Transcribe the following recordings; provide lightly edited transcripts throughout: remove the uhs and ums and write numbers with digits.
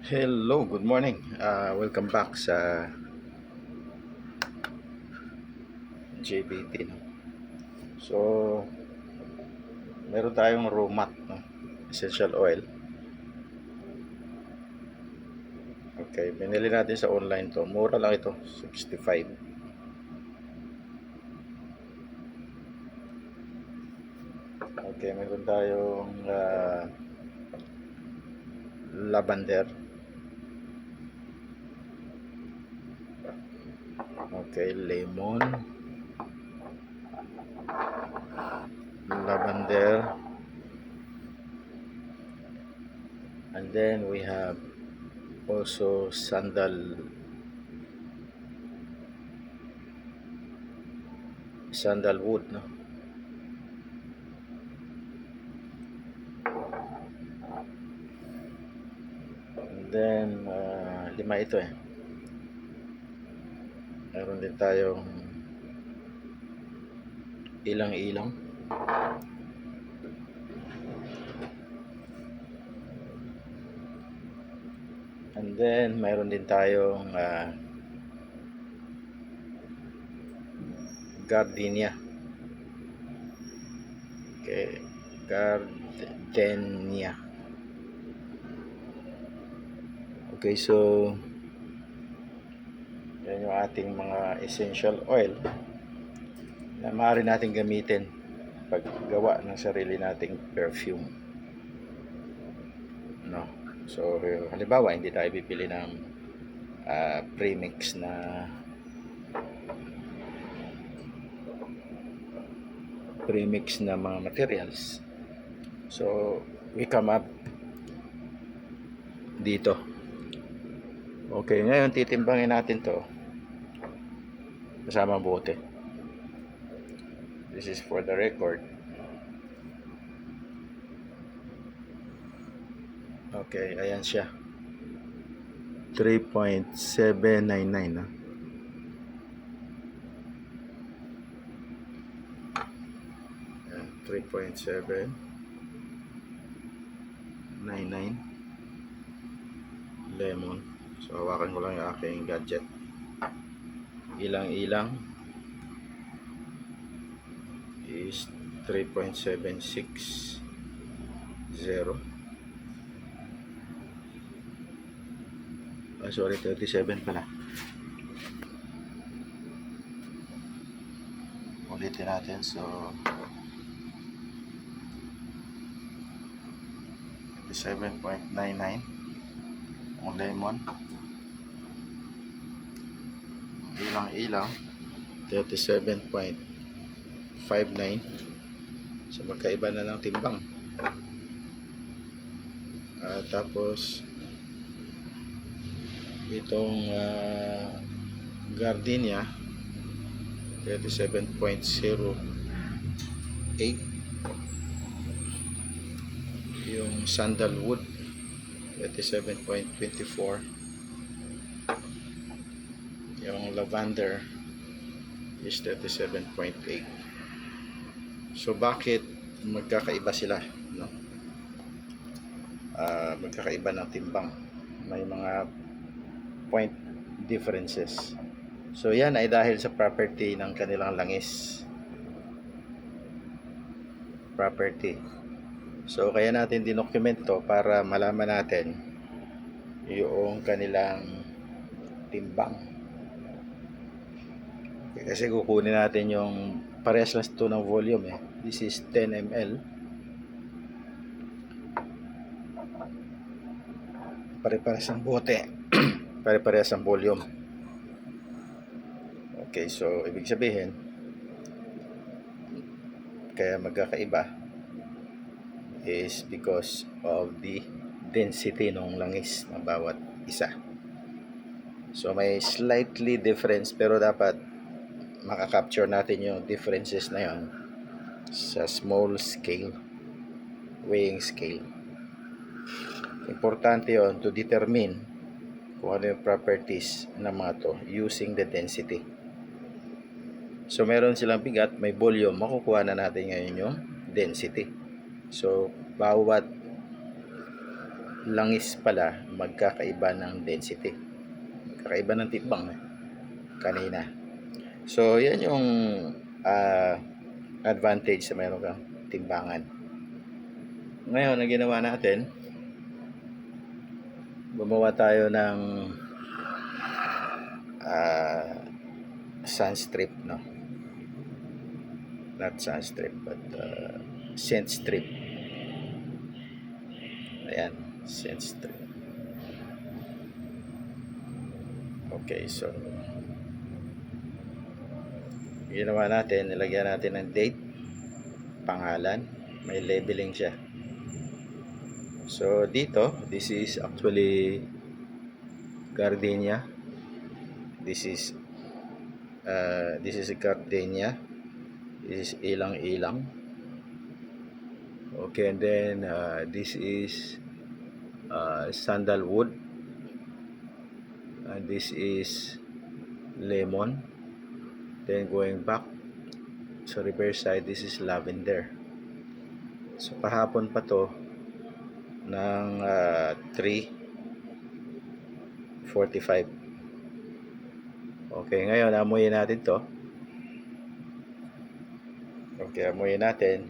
Hello, good morning. Welcome back sa JBT. No? So, meron tayong raw mat, no? Essential oil. Okay, binili natin sa online to. Mura lang ito, 65. Okay, meron tayong lavender. Okay, lemon, lavender, and then we have also sandalwood, no? And then lima ito eh. Meron din tayong ilang-ilang. And then mayroon din tayong gardenia. Okay, gardenia. Okay, so yan yung ating mga essential oil na maaari natin gamitin paggawa ng sarili nating perfume, no? So halimbawa, hindi tayo bibili ng premix na mga materials. So we come up dito. Okay, ngayon titimbangin natin to kasama bote. This is for the record. Okay, ayan siya. 3.799, no? Ayan, 3.799 lemon. So hawakan ko lang yung aking gadget. Ilang-ilang is 3.760. Sorry, 37 pala. Ulitin natin. So 37.99 ang lemon. Ilang-ilang 37.59. So magkaiba na ng timbang. Tapos itong gardenia 37.08. Yung sandalwood 37.24. Yung lavender is 37.8. So bakit magkakaiba sila, no? Magkakaiba ng timbang, may mga point differences. So yan ay dahil sa property ng kanilang langis. So kaya natin dinocument to para malaman natin yung kanilang timbang. Okay, kasi kukunin natin yung parehas lang ito ng volume eh. This is 10 ml. Pare-parehas ang bote. Pare-parehas ang volume. Okay, so ibig sabihin kaya magkakaiba is because of the density ng langis ng bawat isa. So may slightly difference, pero dapat makakapture natin yung differences na yon sa small scale, weighing scale. Importante yon to determine kung ano yung properties ng mga to using the density. So meron silang bigat, may volume, makukuha na natin ngayon yung density. So bawat langis pala magkakaiba ng density. Kakaiba ng timbang kanina. So, yan yung advantage sa mayroon kang timbangan. Ngayon, ang ginawa natin, gumawa tayo ng sun strip, no? Not sun strip, but scent strip. Ayan, scent strip. Okay, so ginawa natin, nilagyan natin ng date, pangalan, may labeling siya. So dito, this is actually gardenia. This is gardenia. This is ilang-ilang. Okay, and then this is sandalwood. And this is lemon. Then going back sa reverse side, this is lavender. So kahapon pa to ng 3:45. Okay, ngayon amuyin natin to. Okay, amuyin natin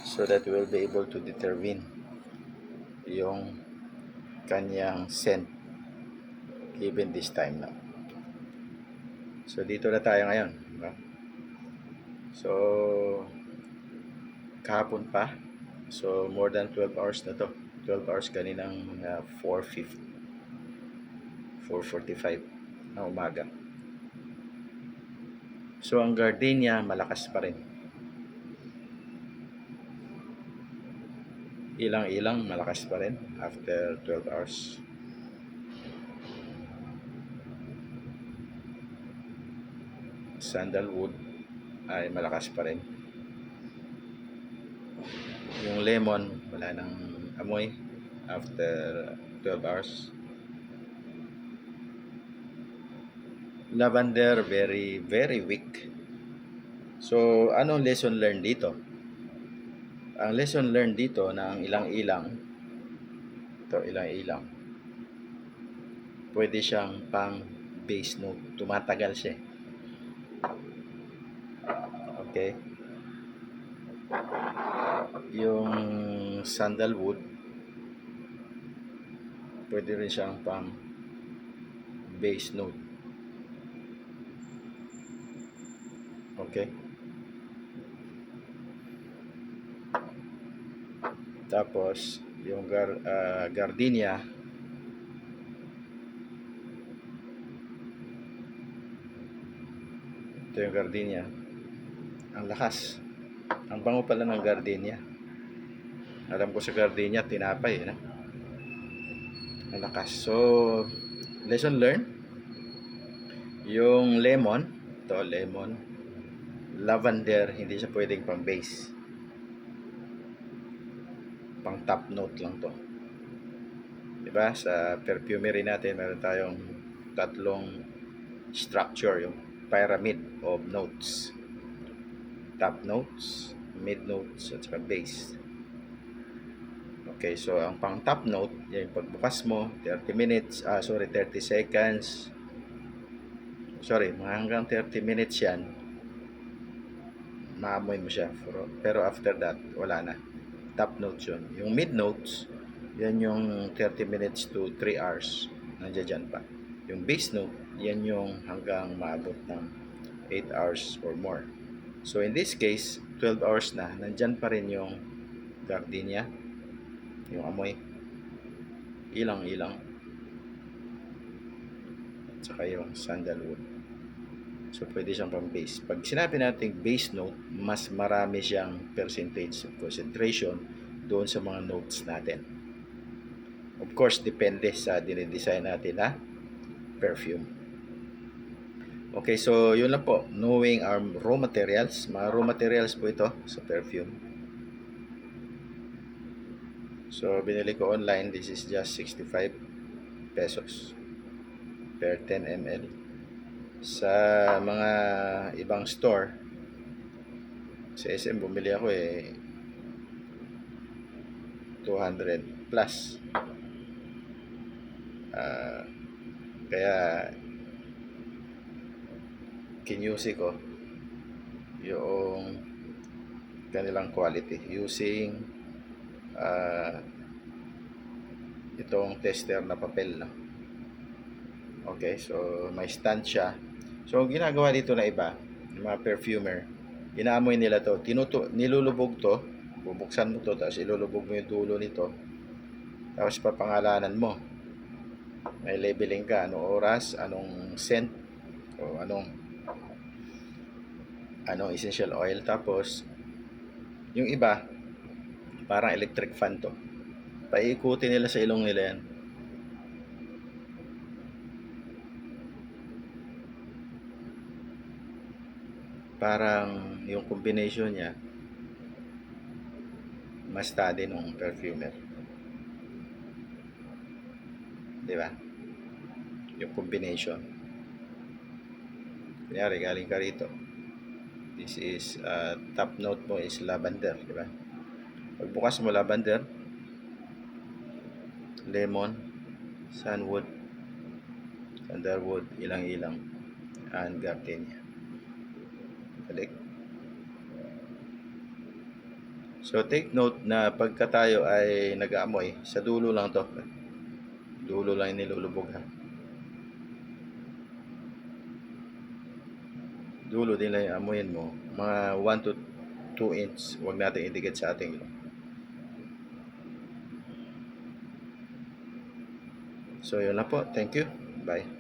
so that we will be able to determine yung kanyang scent given this time now. So dito na tayo ngayon, no? So kahapon pa, so more than 12 hours na to. 12 hours kaninang 4:45 na umaga. So ang gardenia malakas pa rin. Ilang-ilang malakas pa rin after 12 hours. Sandalwood ay malakas pa rin. Yung lemon wala nang amoy after 12 hours. Lavender very weak. So anong lesson learned dito? Ang lesson learned dito na ang ilang-ilang, ito ilang-ilang, pwede siyang pang base note, tumatagal siya. Okay, yung sandalwood pwede rin siyang pang base note. Okay, tapos yung gardenia ito yung gardenia, ang lakas, ang bango pala ng gardenia. Alam ko sa gardenia tinapay, no? Ang lakas. So lesson learned, yung lemon, ito lemon, lavender, hindi siya pwedeng pang base, pang top note lang to. Diba? Sa perfumery natin meron tayong tatlong structure, yung pyramid of notes: top notes, mid notes, at saka base. Okay, so ang pang top note, yung pagbukas mo 30 minutes, 30 seconds, mga hanggang 30 minutes yan, maamoy mo siya. Pero after that, wala na. Top notes yun. Yung mid notes, yan yung 30 minutes to 3 hours. Nandiyan dyan pa. Yung base note, yan yung hanggang maabot ng 8 hours or more. So in this case, 12 hours na, nandyan pa rin yung gardenia, yung amoy, ilang-ilang, at saka yung sandalwood. So pwede siyang pang base. Pag sinabi natin base note, mas marami siyang percentage of concentration doon sa mga notes natin. Of course, depende sa dinidesign natin na perfume. Okay, so yun lang po. Knowing our raw materials. Mga raw materials po ito sa perfume. So binili ko online. This is just 65 pesos per 10 ml. Sa mga ibang store, sa SM bumili ako 200 plus. Ah, kaya kinusi ko yung kanilang quality using ah, itong tester na papel, no? Okay, so may stand siya. So ang ginagawa dito na iba, yung mga perfumer, inaamoy nila to, nilulubog to, bubuksan mo to, tapos ilulubog mo yung dulo nito, tapos papangalanan mo. May labeling ka, anong oras, anong scent, o anong essential oil. Tapos yung iba, parang electric fan to. Paikutin nila sa ilong nila yan. Parang yung combination niya, mas study nung perfumer. Di ba? Yung combination. Kunyari, galing ka rito. This is, top note mo is lavender, di ba? Pagbukas mo, lavender, lemon, sandalwood, ilang-ilang, and gardenia. Balik. So take note na pagka tayo ay nag-aamoy, sa dulo lang to. Dulo lang nilulubog, ha. Dulo din lang yung amoyin mo. Mga 1 to 2 inch. Huwag natin idikit sa ating ilong. So yun lang po. Thank you. Bye.